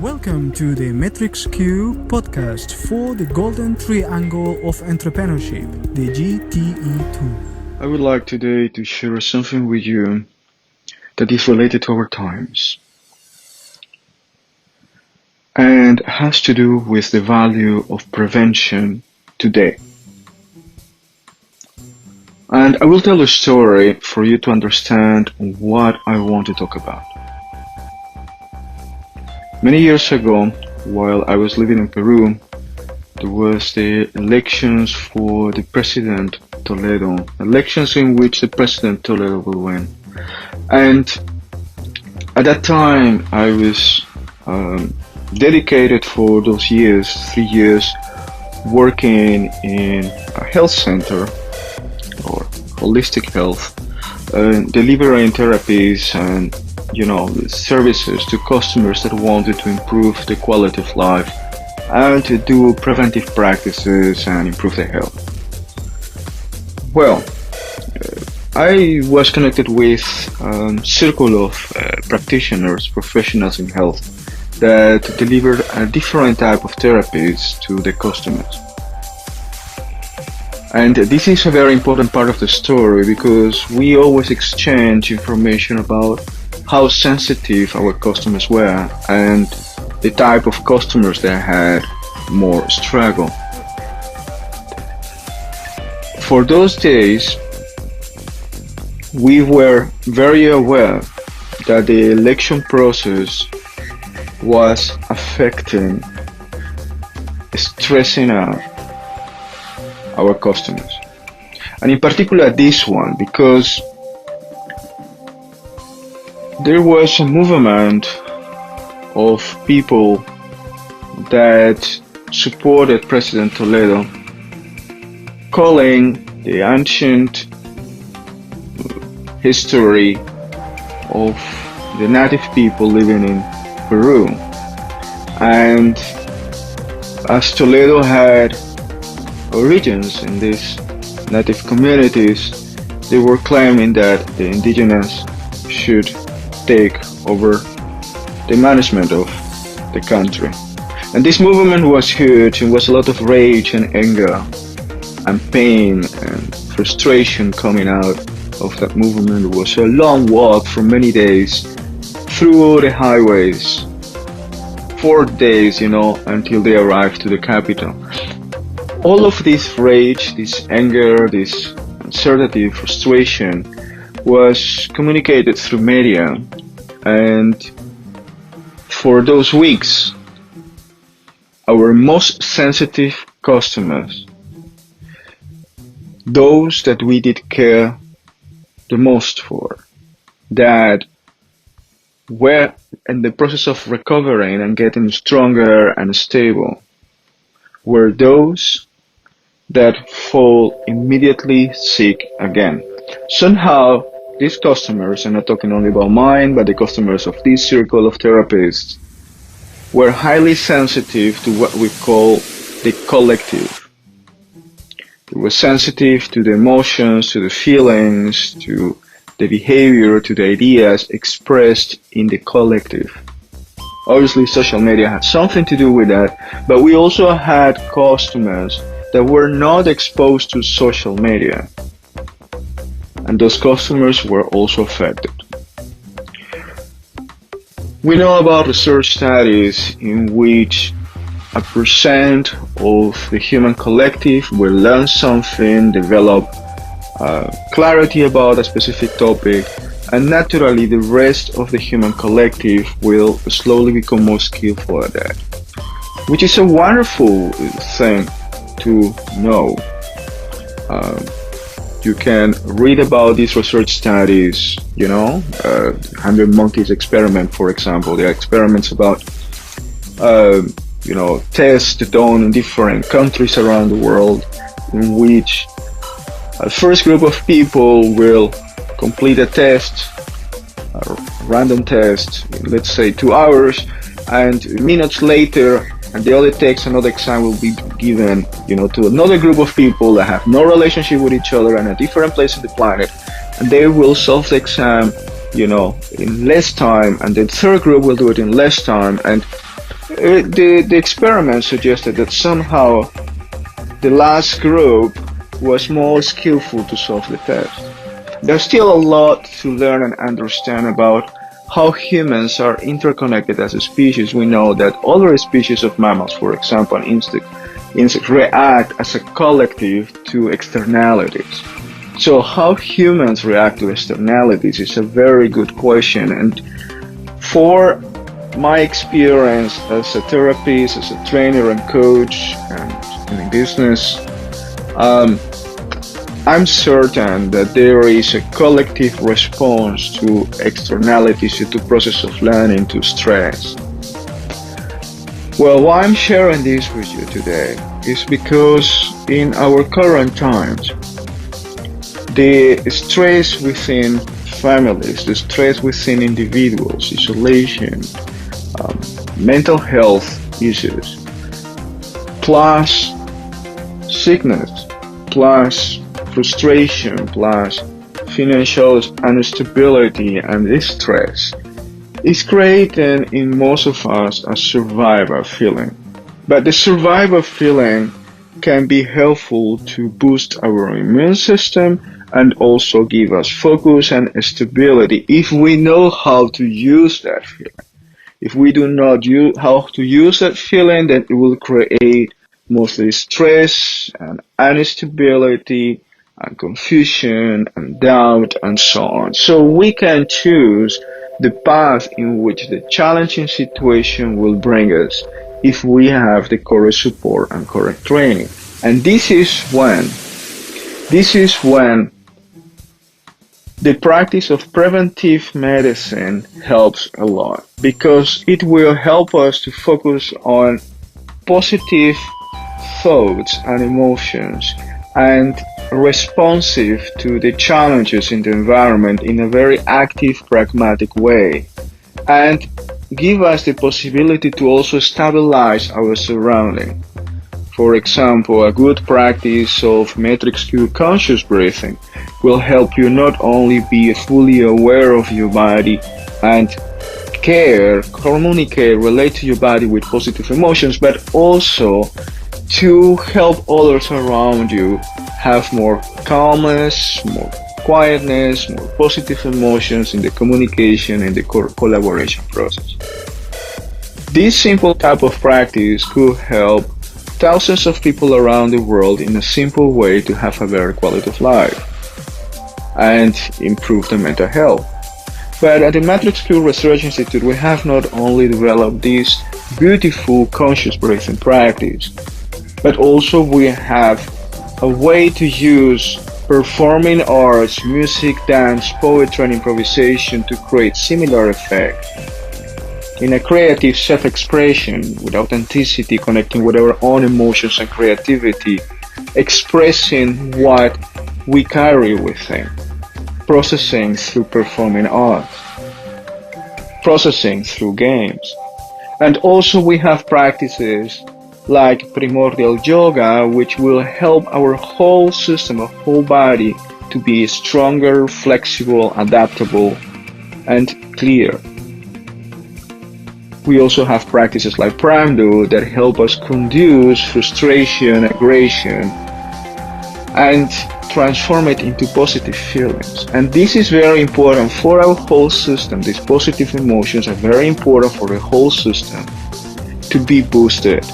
Welcome to the Matrix Q podcast for the Golden Triangle of Entrepreneurship, the GTE2. I would like today to share something with you that is related to our times and has to do with the value of prevention today. And I will tell a story for you to understand what I want to talk about. Many years ago, while I was living in Peru, there was the elections for the President Toledo, elections in which the President Toledo will win. And at that time, I was dedicated for those years, 3 years, working in a health center or holistic health, delivering therapies and services to customers that wanted to improve the quality of life and to do preventive practices and improve their health. Well, I was connected with a circle of practitioners, professionals in health that delivered a different type of therapies to the customers. And this is a very important part of the story because we always exchange information about how sensitive our customers were and the type of customers that had more struggle. For those days, we were very aware that the election process was affecting, stressing out our customers. And in particular this one, because there was a movement of people that supported President Toledo, calling the ancient history of the native people living in Peru. And as Toledo had origins in these native communities, they were claiming that the indigenous should take over the management of the country. And this movement was huge, and was a lot of rage and anger and pain and frustration coming out of that movement. It was a long walk for many days through the highways, 4 days, until they arrived to the capital. All of this rage, this anger, this uncertainty, frustration was communicated through media, and for those weeks, our most sensitive customers, those that we did care the most for, that were in the process of recovering and getting stronger and stable, were those that fall immediately sick again. Somehow, these customers, I'm not talking only about mine, but the customers of this circle of therapists, were highly sensitive to what we call the collective. They were sensitive to the emotions, to the feelings, to the behavior, to the ideas expressed in the collective. Obviously, social media had something to do with that, but we also had customers that were not exposed to social media. And those customers were also affected. We know about research studies in which a percent of the human collective will learn something, develop clarity about a specific topic, and naturally the rest of the human collective will slowly become more skillful at that, which is a wonderful thing to know. You can read about these research studies, 100 monkeys experiment, for example. There are experiments about, tests done in different countries around the world, in which a first group of people will complete a test, a random test, in, let's say 2 hours, and minutes later, and the other text, another exam will be given, to another group of people that have no relationship with each other and a different place on the planet, and they will solve the exam, in less time, and the third group will do it in less time, and The experiment suggested that somehow the last group was more skillful to solve the test. There's still a lot to learn and understand about how humans are interconnected as a species. We know that other species of mammals, for example, insects react as a collective to externalities. So how humans react to externalities is a very good question. And for my experience as a therapist, as a trainer and coach, and in business, um, I'm certain that there is a collective response to externalities, to the process of learning, to stress. Well, why I'm sharing this with you today is because in our current times, the stress within families, the stress within individuals, isolation, um, mental health issues, plus sickness, plus frustration, plus financial instability and distress is creating in most of us a survivor feeling. But the survivor feeling can be helpful to boost our immune system and also give us focus and stability if we know how to use that feeling. If we do not use how to use that feeling, then it will create mostly stress and instability and confusion and doubt and so on. So we can choose the path in which the challenging situation will bring us if we have the correct support and correct training. And this is when the practice of preventive medicine helps a lot because it will help us to focus on positive thoughts and emotions and responsive to the challenges in the environment in a very active, pragmatic way, and give us the possibility to also stabilize our surrounding. For example, a good practice of matrix Q conscious breathing will help you not only be fully aware of your body and communicate, relate to your body with positive emotions, but also to help others around you have more calmness, more quietness, more positive emotions in the communication and the collaboration process. This simple type of practice could help thousands of people around the world in a simple way to have a better quality of life and improve their mental health. But at the Matrix Q Research Institute, we have not only developed this beautiful conscious breathing practice, but also we have a way to use performing arts, music, dance, poetry, and improvisation to create similar effects in a creative self-expression with authenticity, connecting with our own emotions and creativity, expressing what we carry within, processing through performing arts, processing through games. And also we have practices like primordial yoga, which will help our whole system, our whole body to be stronger, flexible, adaptable, and clear. We also have practices like Pramdo that help us conduce frustration, aggression, and transform it into positive feelings. And this is very important for our whole system. These positive emotions are very important for the whole system to be boosted,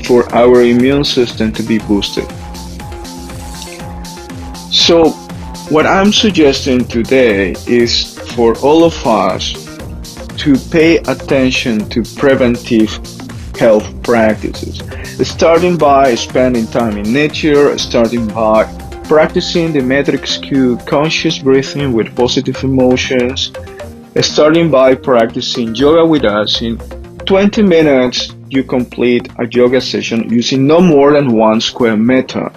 for our immune system to be boosted. So what I'm suggesting today is for all of us to pay attention to preventive health practices, starting by spending time in nature, starting by practicing the Matrix Q conscious breathing with positive emotions, starting by practicing yoga with us. In 20 minutes, you complete a yoga session using no more than 1 square meter.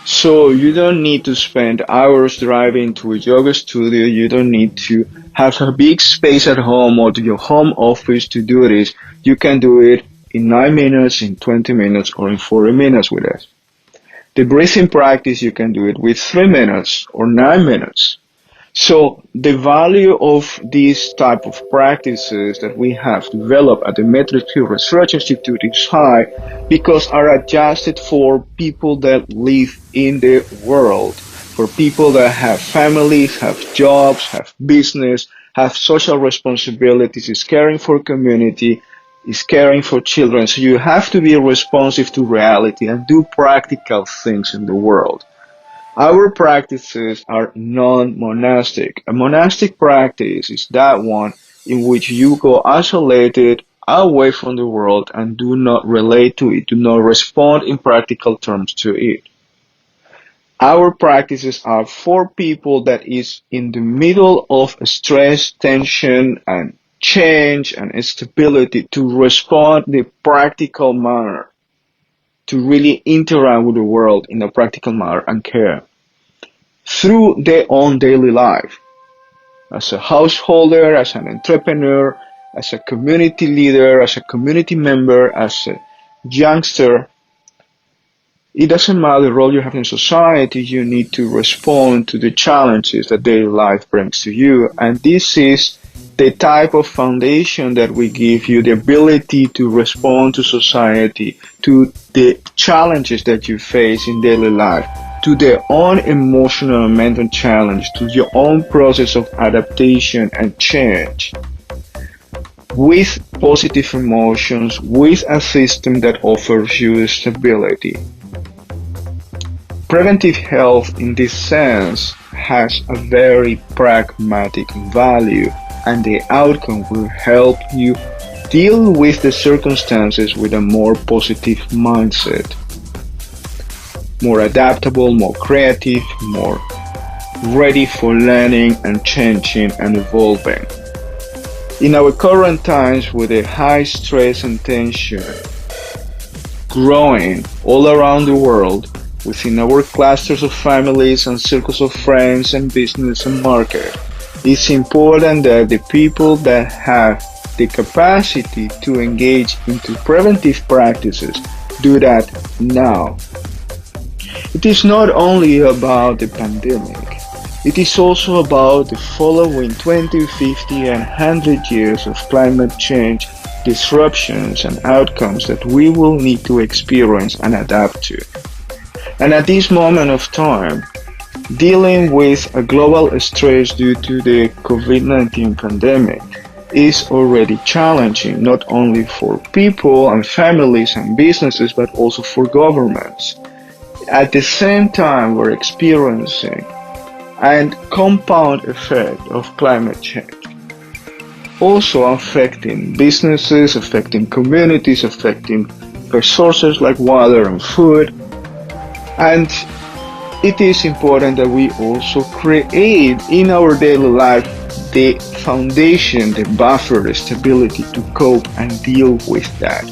So you don't need to spend hours driving to a yoga studio. You don't need to have a big space at home or to your home office to do this. You can do it in 9 minutes, in 20 minutes, or in 40 minutes with us. The breathing practice, you can do it with 3 minutes or 9 minutes. So the value of these type of practices that we have developed at the Metrics Q Research Institute is high because are adjusted for people that live in the world, for people that have families, have jobs, have business, have social responsibilities, is caring for community, is caring for children. So you have to be responsive to reality and do practical things in the world. Our practices are non-monastic. A monastic practice is that one in which you go isolated, away from the world, and do not relate to it, do not respond in practical terms to it. Our practices are for people that is in the middle of stress, tension, and change and instability to respond in a practical manner, to really interact with the world in a practical manner and care through their own daily life. As a householder, as an entrepreneur, as a community leader, as a community member, as a youngster, it doesn't matter the role you have in society, you need to respond to the challenges that daily life brings to you. And this is the type of foundation that we give you, the ability to respond to society, to the challenges that you face in daily life, to their own emotional and mental challenge, to your own process of adaptation and change, with positive emotions, with a system that offers you stability. Preventive health in this sense has a very pragmatic value, and the outcome will help you deal with the circumstances with a more positive mindset, more adaptable, more creative, more ready for learning and changing and evolving. In our current times with a high stress and tension growing all around the world, within our clusters of families and circles of friends and business and market, it's important that the people that have the capacity to engage into preventive practices do that now. It is not only about the pandemic, it is also about the following 20, 50 and 100 years of climate change disruptions and outcomes that we will need to experience and adapt to. And at this moment of time, dealing with a global stress due to the COVID-19 pandemic is already challenging, not only for people and families and businesses, but also for governments. At the same time, we're experiencing a compound effect of climate change, also affecting businesses, affecting communities, affecting resources like water and food. And it is important that we also create in our daily life the foundation, the buffer, the stability to cope and deal with that.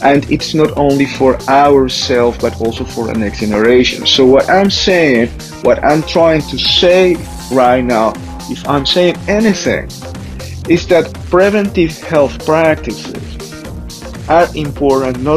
And it's not only for ourselves, but also for the next generation. So what I'm trying to say right now, if I'm saying anything, is that preventive health practices are important not